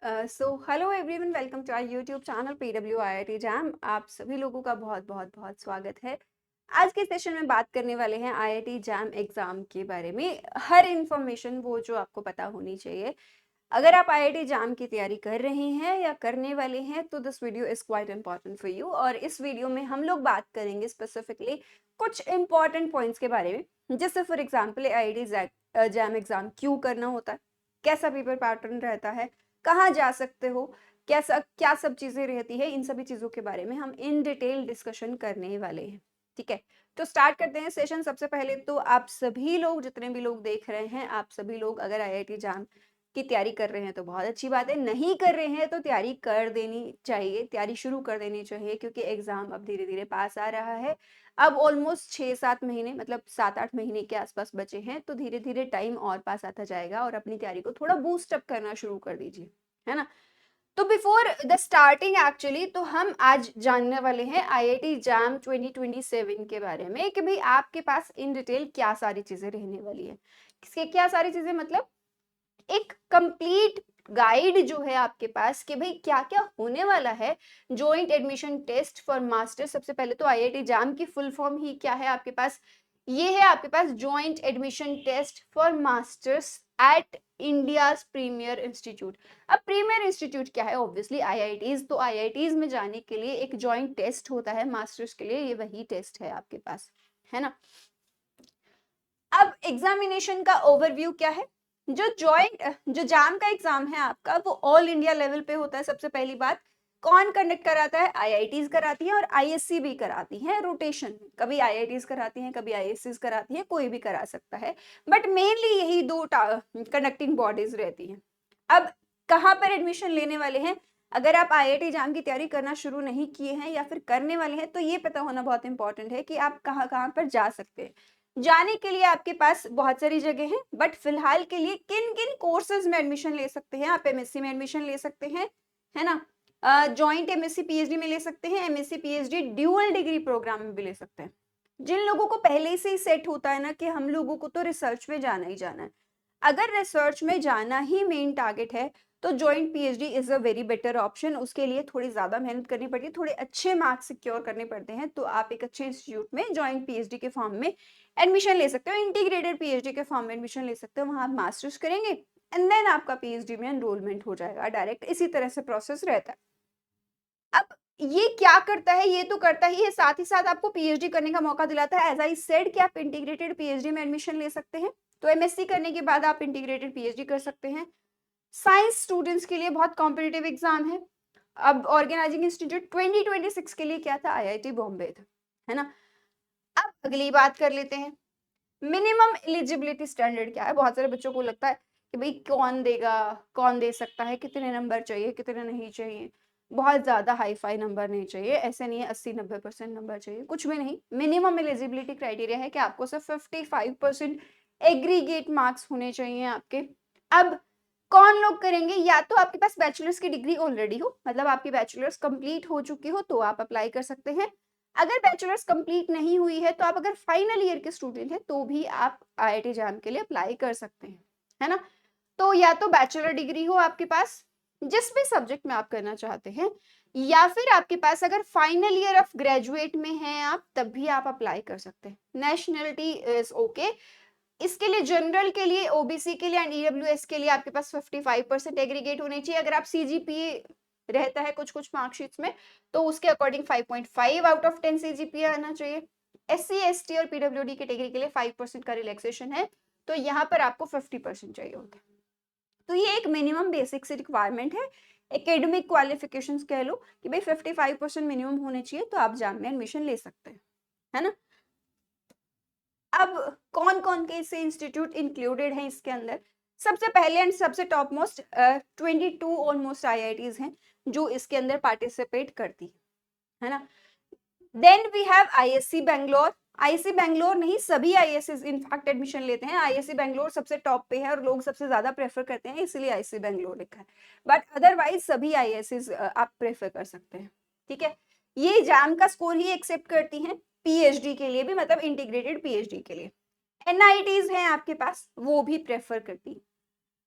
Hello everyone, welcome to our YouTube channel PW IIT JAM. आप सभी लोगों का बहुत बहुत बहुत स्वागत है। आज के सेशन में बात करने वाले हैं आईआईटी जैम एग्जाम के बारे में। हर इंफॉर्मेशन वो जो आपको पता होनी चाहिए। अगर आप आईआईटी जैम की तैयारी कर रहे हैं या करने वाले हैं तो this video is quite important for you. और इस वीडियो में हम लोग बात करेंगे स्पेसिफिकली कुछ इंपॉर्टेंट पॉइंट्स के बारे में, जैसे for example IIT jam exam क्यों करना होता है, कैसा पेपर पैटर्न रहता है, कहाँ जा सकते हो, कैसा क्या सब चीजें रहती है, इन सभी चीजों के बारे में हम इन डिटेल डिस्कशन करने वाले हैं। ठीक है, तो स्टार्ट करते हैं सेशन। सबसे पहले तो आप सभी लोग, जितने भी लोग देख रहे हैं, आप सभी लोग अगर आईआईटी जैम की तैयारी कर रहे हैं तो बहुत अच्छी बात है। नहीं कर रहे हैं तो तैयारी कर देनी चाहिए, तैयारी शुरू कर देनी चाहिए, क्योंकि एग्जाम अब धीरे धीरे पास आ रहा है। अब ऑलमोस्ट 6-7 महीने, मतलब 7-8 महीने के आसपास बचे हैं, तो धीरे धीरे टाइम और पास आता जाएगा और अपनी तैयारी को थोड़ा बूस्ट अप करना शुरू कर दीजिए, है ना। तो बिफोर द स्टार्टिंग एक्चुअली, तो हम आज जानने वाले हैं आईआईटी जैम 2027 के बारे में कि भाई आपके पास इन डिटेल क्या सारी चीजें रहने वाली है। किसके क्या सारी चीजें, मतलब एक कंप्लीट गाइड जो है आपके पास कि भाई क्या क्या होने वाला है। Joint admission test for master, सबसे पहले तो आईआईटी जैम की फुल फॉर्म ही क्या है आपके पास, ये है आपके पास joint admission test for masters at India's premier institute. अब प्रीमियर इंस्टीट्यूट क्या है, ऑब्वियसली आईआईटीज। तो आईआईटीज में जाने के लिए एक जॉइंट टेस्ट होता है मास्टर्स के लिए, ये वही टेस्ट है आपके पास, है ना। अब एग्जामिनेशन का ओवरव्यू क्या है। जो जैम का एग्जाम है आपका, वो ऑल इंडिया लेवल पे होता है। सबसे पहली बात, कौन कंडक्ट कराता है, आईआईटीज कराती हैं और आईएससी भी कराती हैं रोटेशन। कभी आईआईटीज कराती हैं, कभी आईएससीज कराती हैं, कोई भी करा सकता है, बट मेनली यही दो कंडक्टिंग बॉडीज रहती हैं। अब कहाँ पर एडमिशन लेने वाले हैं, अगर आप आईआईटी जैम की तैयारी करना शुरू नहीं किए हैं या फिर करने वाले हैं, तो ये पता होना बहुत इंपॉर्टेंट है कि आप कहाँ कहाँ पर जा सकते हैं। जाने के लिए आपके पास बहुत सारी जगह हैं, बट फिलहाल के लिए किन किन कोर्सेज में एडमिशन ले सकते हैं आप, एमएससी में एडमिशन ले सकते हैं, है ना। जॉइंट एमएससी पीएचडी में ले सकते हैं, MSc PhD dual degree programme में भी ले सकते हैं। जिन लोगों को पहले से ही सेट होता है ना कि हम लोगों को तो रिसर्च में जाना ही जाना है, अगर रिसर्च में जाना ही मेन टारगेट है, तो joint PhD is a very better option. उसके लिए थोड़ी ज्यादा मेहनत करनी पड़ती है, थोड़े अच्छे मार्क्स सिक्योर करने पड़ते हैं, तो आप एक अच्छे इंस्टीट्यूट में जॉइंट पीएचडी के फॉर्म में एडमिशन ले सकते हो, इंटीग्रेटेड पीएचडी के फॉर्म में एडमिशन ले सकते हो। वहां आप मास्टर्स करेंगे एंड देन आपका पीएचडी में एनरोलमेंट हो जाएगा डायरेक्ट। इसी तरह से प्रोसेस रहता है। अब ये क्या करता है, ये तो करता ही है, साथ ही साथ आपको पीएचडी करने का मौका दिलाता है। एज आई सेड कि आप इंटीग्रेटेड पीएचडी में एडमिशन ले सकते हैं, तो एमएससी करने के बाद आप इंटीग्रेटेड पीएचडी कर सकते हैं। साइंस स्टूडेंट्स के लिए बहुत कॉम्पिटिटिव एग्जाम है। अब ऑर्गेनाइजिंग इंस्टीट्यूट 2026 के लिए क्या था, आईआईटी बॉम्बे था, है ना। अब अगली बात कर लेते हैं, मिनिमम एलिजिबिलिटी स्टैंडर्ड क्या है। बहुत सारे बच्चों को लगता है कि भाई कौन देगा, कौन दे सकता है, कितने नंबर चाहिए, कितने नहीं चाहिए। बहुत ज्यादा हाई फाई नंबर नहीं चाहिए, ऐसे नहीं है 80-90% नंबर चाहिए, कुछ भी नहीं। मिनिमम एलिजिबिलिटी क्राइटेरिया है कि आपको सिर्फ 55% एग्रीगेट मार्क्स होने चाहिए आपके। अब कौन लोग करेंगे, या तो आपके पास बैचलर्स की डिग्री ऑलरेडी हो, मतलब आपकी बैचलर्स कंप्लीट हो चुकी हो, तो आप अप्लाई कर सकते हैं। अगर बैचलर्स कंप्लीट नहीं हुई है, तो आप अगर फाइनल ईयर के स्टूडेंट हैं तो भी आप आईआईटी जैम के लिए अप्लाई कर सकते हैं, है ना। तो या तो बैचलर डिग्री हो आपके पास जिस भी सब्जेक्ट में आप करना चाहते हैं, या फिर आपके पास अगर फाइनल ईयर ऑफ ग्रेजुएट में हैं आप, तब भी आप अप्लाई कर सकते हैं। Nationality is okay. इसके लिए जनरल के लिए, ओबीसी के लिए एंड ईडब्ल्यूएस के लिए आपके पास 55% एग्रीगेट होने चाहिए। अगर आप सीजीपीए रहता है कुछ कुछ मार्कशीट्स में, तो उसके अकॉर्डिंग 5.5 आउट ऑफ 10 सीजीपीए आना चाहिए। एससी एसटी और पीडब्ल्यूडी कैटेगरी के लिए 5% का रिलैक्सेशन है, तो यहाँ पर आपको 50% चाहिए होगा। तो ये एक मिनिमम बेसिक सी रिक्वायरमेंट है, एकेडमिक क्वालिफिकेशंस कह लो कि भाई 55% मिनिमम होने चाहिए, तो आप जैम में एडमिशन ले सकते हैं, है ना। अब कौन कौन के से इंस्टीट्यूट इंक्लूडेड हैं इसके अंदर, सबसे पहले एंड सबसे टॉप मोस्ट 22 ऑलमोस्ट आईआईटीज हैं जो इसके अंदर पार्टिसिपेट करती है ना। Then we have IISc Bangalore. IISc Bangalore नहीं, सभी आईएससी इनफैक्ट एडमिशन लेते हैं। आईएससी बैंगलोर सबसे टॉप पे है और लोग सबसे ज्यादा प्रेफर करते हैं, इसलिए आईएससी बैंगलोर लिखा है, बट अदरवाइज सभी आईएससी आप प्रेफर कर सकते हैं। ठीक है, ये जैम का स्कोर ही एक्सेप्ट करती हैं पीएचडी के लिए भी, मतलब इंटीग्रेटेड पीएचडी के लिए। एनआईटीज हैं आपके पास, वो भी प्रेफर करती।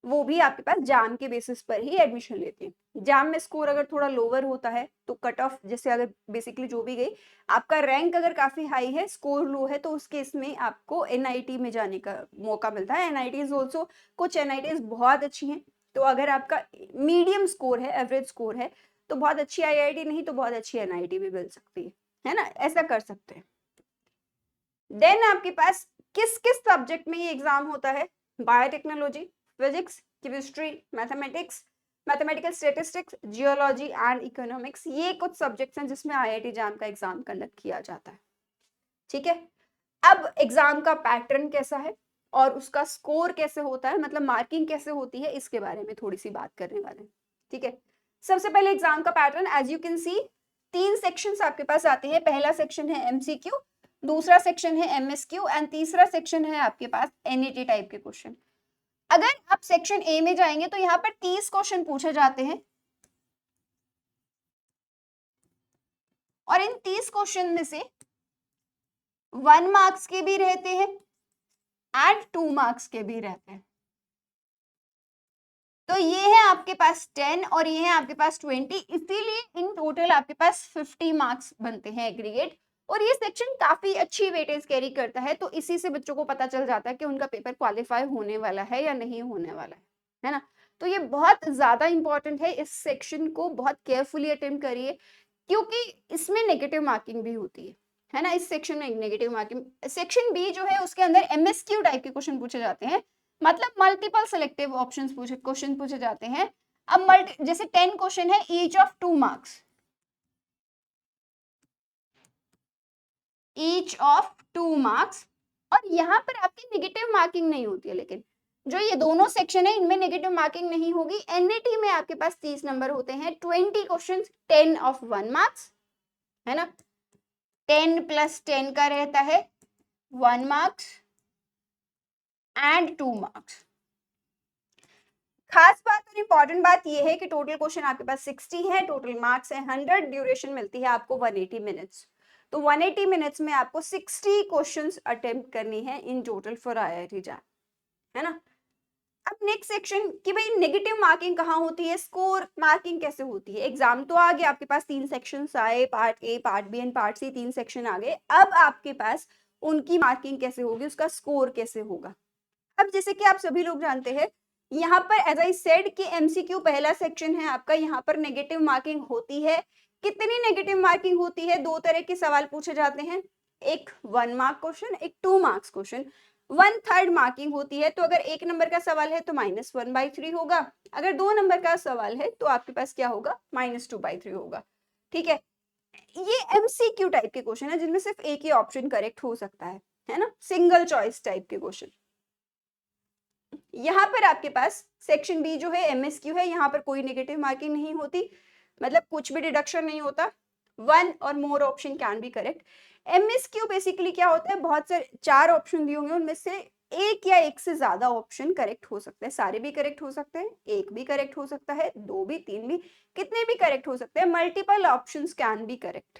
वो भी आपके पास जाम के बेसिस पर ही एडमिशन लेते हैं। जाम में स्कोर अगर थोड़ा लोअर होता है तो कट ऑफ, जैसे अगर बेसिकली जो भी गई, आपका रैंक अगर काफी हाई है, स्कोर लो है, तो उस केस में आपको एनआईटी में जाने का मौका मिलता है। एनआईटीज ऑल्सो, कुछ एनआईटीज बहुत अच्छी हैं, तो अगर आपका मीडियम स्कोर है, एवरेज स्कोर है, तो बहुत अच्छी आईआईटी नहीं तो बहुत अच्छी एनआईटी भी मिल सकती है ना, ऐसा कर सकते हैं। देन आपके पास किस किस सब्जेक्ट में ये एग्जाम होता है? Biotechnology, physics, chemistry, mathematics, mathematical statistics, geology and economics, ये कुछ सब्जेक्ट्स हैं जिसमें आईआईटी जैम का एग्जाम कंडक्ट किया जाता है। ठीक है, अब एग्जाम का पैटर्न कैसा है और उसका स्कोर कैसे होता है, मतलब मार्किंग कैसे होती है, इसके बारे में थोड़ी सी बात करने वाले हैं। ठीक है, सबसे पहले एग्जाम का pattern, as you can see 3 sections आपके पास आते हैं। पहला सेक्शन है एमसीक्यू, दूसरा सेक्शन है एमएसक्यू एंड तीसरा सेक्शन है आपके पास एनईटी टाइप के क्वेश्चन। अगर आप सेक्शन ए में जाएंगे तो यहाँ पर 30 क्वेश्चन पूछे जाते हैं और इन 30 क्वेश्चन में से 1 मार्क्स के भी रहते हैं एंड 2 मार्क्स के भी रहते हैं। तो ये है आपके पास 10 और ये है आपके पास 20, इसीलिए इन टोटल आपके पास 50 मार्क्स बनते हैं एग्रीगेट। और ये सेक्शन काफी अच्छी वेटेज कैरी करता है, तो इसी से बच्चों को पता चल जाता है कि उनका पेपर क्वालिफाई होने वाला है या नहीं होने वाला है ना। तो ये बहुत ज्यादा इंपॉर्टेंट है, इस सेक्शन को बहुत केयरफुली अटेम्प्ट करिए, क्योंकि इसमें नेगेटिव मार्किंग भी होती है ना। इस सेक्शन में नेगेटिव मार्किंग, सेक्शन बी जो है उसके अंदर एमएसक्यू टाइप के क्वेश्चन पूछे जाते हैं, मतलब मल्टीपल सिलेक्टिव ऑप्शंस क्वेश्चन पूछे जाते हैं। अब जैसे 10 क्वेश्चन है, each of 2 marks, each of 2 marks, और यहाँ पर आपकी नेगेटिव मार्किंग नहीं होती है। लेकिन जो ये दोनों सेक्शन है इनमें नेगेटिव मार्किंग नहीं होगी। एनईटी में आपके पास 30 नंबर होते हैं, 20 क्वेश्चन, 10 ऑफ 1 मार्क्स, है ना। 10 प्लस 10 का रहता है 1 मार्क्स एंड 2 मार्क्स। खास बात और इंपॉर्टेंट बात यह है कि टोटल क्वेश्चन आपके पास 60 है, टोटल मार्क्स है 100, ड्यूरेशन मिलती है आपको 180 मिनट्स। तो 180 मिनट्स में आपको 60 क्वेश्चंस अटेम्प्ट करनी है in total for IIT jam, है ना। अब नेक्स्ट सेक्शन कि भाई नेगेटिव मार्किंग कहाँ होती है, स्कोर मार्किंग कैसे होती है। एग्जाम तो आ गया, आपके पास 3 सेक्शंस आए, part A, part B and part C, 3 section आ गए। अब आपके पास उनकी मार्किंग कैसे होगी, उसका स्कोर कैसे होगा। अब जैसे कि आप सभी लोग जानते हैं, यहाँ पर एज आई सेड कि एमसीक्यू पहला सेक्शन है आपका, यहाँ पर नेगेटिव मार्किंग होती है। कितनी नेगेटिव मार्किंग होती है? 2 तरह के सवाल पूछे जाते हैं, एक 1 मार्क क्वेश्चन, एक 2 मार्क्स क्वेश्चन। 1/3 मार्किंग होती है, तो अगर 1 नंबर का सवाल है तो -1/3 होगा, अगर 2 नंबर का सवाल है तो आपके पास क्या होगा, -2/3 होगा। ठीक है, ये एमसीक्यू टाइप के क्वेश्चन है जिनमें सिर्फ एक ही ऑप्शन करेक्ट हो सकता है ना, सिंगल चॉइस टाइप के क्वेश्चन। यहाँ पर आपके पास सेक्शन बी जो है एमएसक्यू है, यहाँ पर कोई नेगेटिव मार्किंग नहीं होती, मतलब कुछ भी डिडक्शन नहीं होता, 1 और मोर option can be correct. MSQ basically क्या होता है, बहुत सारे 4 ऑप्शन दिए होंगे, उनमें से एक या एक से ज्यादा ऑप्शन करेक्ट हो सकते हैं, सारे भी करेक्ट हो सकते हैं, एक भी करेक्ट हो सकता है, 2 भी, 3 भी, कितने भी करेक्ट हो सकते हैं, multiple options can be correct.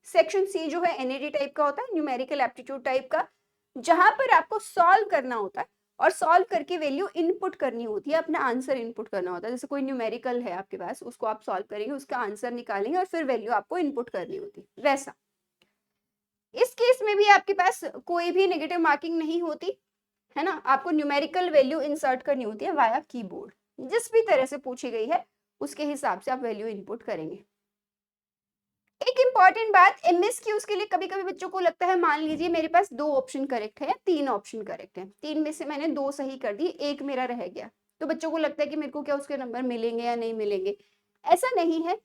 Section C जो है एनईडी टाइप का होता है, न्यूमेरिकल एप्टीट्यूड टाइप का, जहां पर आपको सॉल्व करना होता है और सॉल्व करके वैल्यू इनपुट करनी होती है, अपना आंसर इनपुट करना होता है। जैसे कोई न्यूमेरिकल है आपके पास, उसको आप सॉल्व करेंगे, उसका आंसर निकालेंगे और फिर वैल्यू आपको इनपुट करनी होती है, वैसा। इस केस में भी आपके पास कोई भी नेगेटिव मार्किंग नहीं होती, है ना। आपको न्यूमेरिकल वैल्यू इंसर्ट करनी होती है वाया कीबोर्ड, जिस भी तरह से पूछी गई है उसके हिसाब से आप वैल्यू इनपुट करेंगे। एक इंपॉर्टेंट बात, एमएसक्यूज के लिए कभी कभी बच्चों को लगता है, मान लीजिए मेरे पास 2 ऑप्शन करेक्ट है, 3 ऑप्शन करेक्ट है, 3 में से मैंने 2 सही कर दी, एक मेरा रह गया, तो बच्चों को लगता है कि मेरे को क्या उसके नंबर मिलेंगे या नहीं मिलेंगे। ऐसा नहीं है,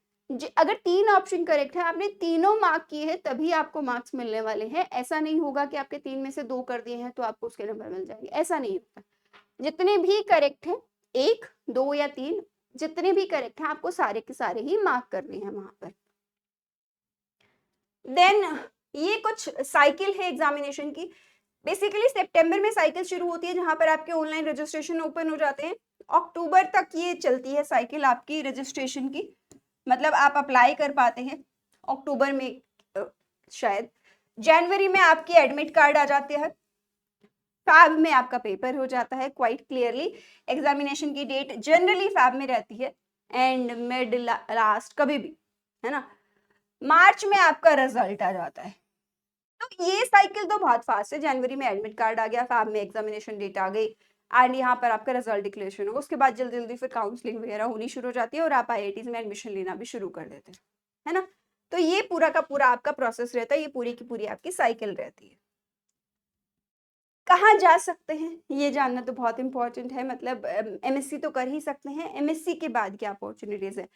अगर 3 ऑप्शन करेक्ट है, आपने तीनों मार्क किए हैं, तभी आपको मार्क्स मिलने वाले हैं। ऐसा नहीं होगा कि आपके 3 में से 2 कर दिए हैं तो आपको उसके नंबर मिल जाएंगे, ऐसा नहीं होता। जितने भी करेक्ट है, 1, 2 या 3, जितने भी करेक्ट है, आपको सारे के सारे ही मार्क करने हैं वहां पर। देन ये कुछ साइकिल है एग्जामिनेशन की। बेसिकली सितंबर में साइकिल शुरू होती है, जहां पर आपके ऑनलाइन रजिस्ट्रेशन ओपन हो जाते हैं। अक्टूबर तक ये चलती है साइकिल आपकी रजिस्ट्रेशन की, मतलब आप अप्लाई कर पाते हैं अक्टूबर में, शायद जनवरी में आपकी एडमिट कार्ड आ जाते हैं, फैब में आपका पेपर हो जाता है क्वाइट क्लियरली। एग्जामिनेशन की डेट जनरली फैब में रहती है एंड मिड लास्ट कभी भी, है ना। मार्च में आपका रिजल्ट आ जाता है। तो ये साइकिल तो बहुत फास्ट है। जनवरी में एडमिट कार्ड आ गया, फैब में एग्जामिनेशन डेट आ गई एंड यहाँ पर आपका रिजल्ट डिक्लेरेशन होगा। उसके बाद जल्दी जल्दी फिर काउंसलिंग वगैरह होनी शुरू हो जाती है और आप आईआईटीज में एडमिशन लेना भी शुरू कर देते हैं, है ना। तो ये पूरा का पूरा आपका प्रोसेस रहता है, ये पूरी की पूरी आपकी साइकिल रहती है। कहाँ जा सकते हैं ये जानना तो बहुत इंपॉर्टेंट है। मतलब एमएससी तो कर ही सकते हैं, एमएससी के बाद क्या अपॉर्चुनिटीज है।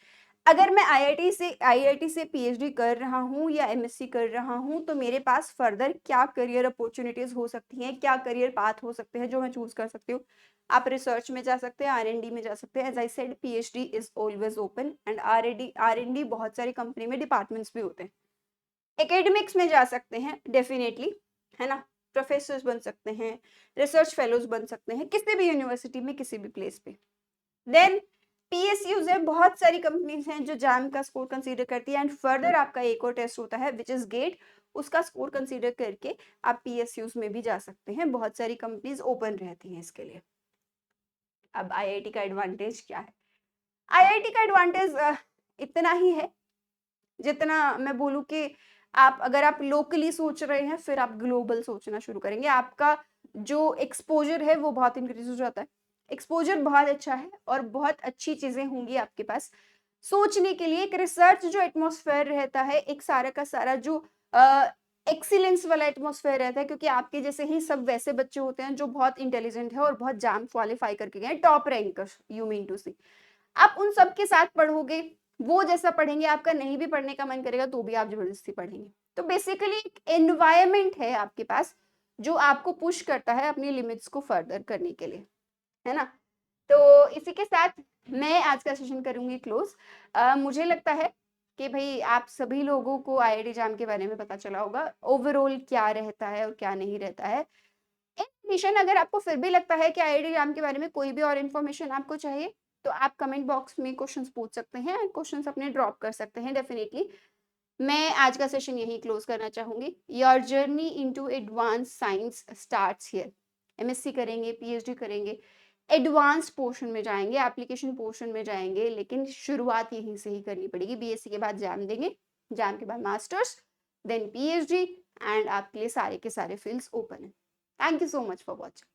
अगर मैं आईआईटी से पीएचडी कर रहा हूँ या एमएससी कर रहा हूँ तो मेरे पास फर्दर क्या करियर अपॉर्चुनिटीज हो सकती हैं, क्या करियर पाथ हो सकते हैं जो मैं चूज कर सकती हूँ। आप रिसर्च में जा सकते हैं, आरएनडी में जा सकते हैं। As I said, PhD is always open and R&D बहुत सारी कंपनी में डिपार्टमेंट्स भी होते हैं। एकेडमिक्स में जा सकते हैं डेफिनेटली, है ना। प्रोफेसर्स बन सकते हैं, रिसर्च फेलोज बन सकते हैं किसी भी यूनिवर्सिटी में, किसी भी प्लेस पे। देन पीएसयूज है, बहुत सारी कंपनीज हैं जो जैम का स्कोर कंसीडर करती है एंड फर्दर आपका एक और टेस्ट होता है विच इज गेट। उसका स्कोर कंसीडर करके आप पीएसयूज में भी जा सकते हैं। बहुत सारी कंपनीज ओपन रहती हैं इसके लिए। अब आईआईटी का एडवांटेज क्या है? आईआईटी का एडवांटेज इतना ही है जितना मैं बोलूँ कि आप अगर आप लोकली सोच रहे हैं फिर आप ग्लोबल सोचना शुरू करेंगे। आपका जो एक्सपोजर है वो बहुत इंक्रीज हो जाता है। एक्सपोजर बहुत अच्छा है और बहुत अच्छी चीजें होंगी आपके पास सोचने के लिए। एक रिसर्च जो एटमॉस्फेयर रहता है, एक सारा का सारा जो एक्सीलेंस वाला एटमॉस्फेयर रहता है, क्योंकि आपके जैसे ही सब वैसे बच्चे होते हैं जो बहुत इंटेलिजेंट है और बहुत जैम क्वालिफाई करके गए, top rankers you mean to see. आप उन सब के साथ पढ़ोगे, वो जैसा पढ़ेंगे, आपका नहीं भी पढ़ने का मन करेगा तो भी आप जबरदस्ती पढ़ेंगे। तो बेसिकली एक एनवायरमेंट है आपके पास जो आपको पुश करता है अपनी लिमिट्स को फर्दर करने के लिए, है ना। तो इसी के साथ मैं आज का सेशन करूंगी क्लोज। मुझे लगता है कि भाई आप सभी लोगों को आईआईटी जाम के बारे में पता चला होगा, ओवरऑल क्या रहता है और क्या नहीं रहता है। इन एडिशन अगर आपको फिर भी लगता है कि आईआईटी जाम के बारे में कोई भी और इन्फॉर्मेशन आपको चाहिए तो आप कमेंट बॉक्स में क्वेश्चंस पूछ सकते हैं, क्वेश्चंस अपने ड्रॉप कर सकते हैं डेफिनेटली। मैं आज का सेशन यही क्लोज करना चाहूंगी। Your journey into advance science starts here. MSc करेंगे, पीएचडी करेंगे, एडवांस पोर्शन में जाएंगे, एप्लीकेशन पोर्शन में जाएंगे, लेकिन शुरुआत यहीं से ही करनी पड़ेगी। बीएससी के बाद जैम देंगे, जैम के बाद मास्टर्स, देन पीएचडी एंड आपके लिए सारे के सारे फील्ड्स ओपन है। Thank you so much for watching.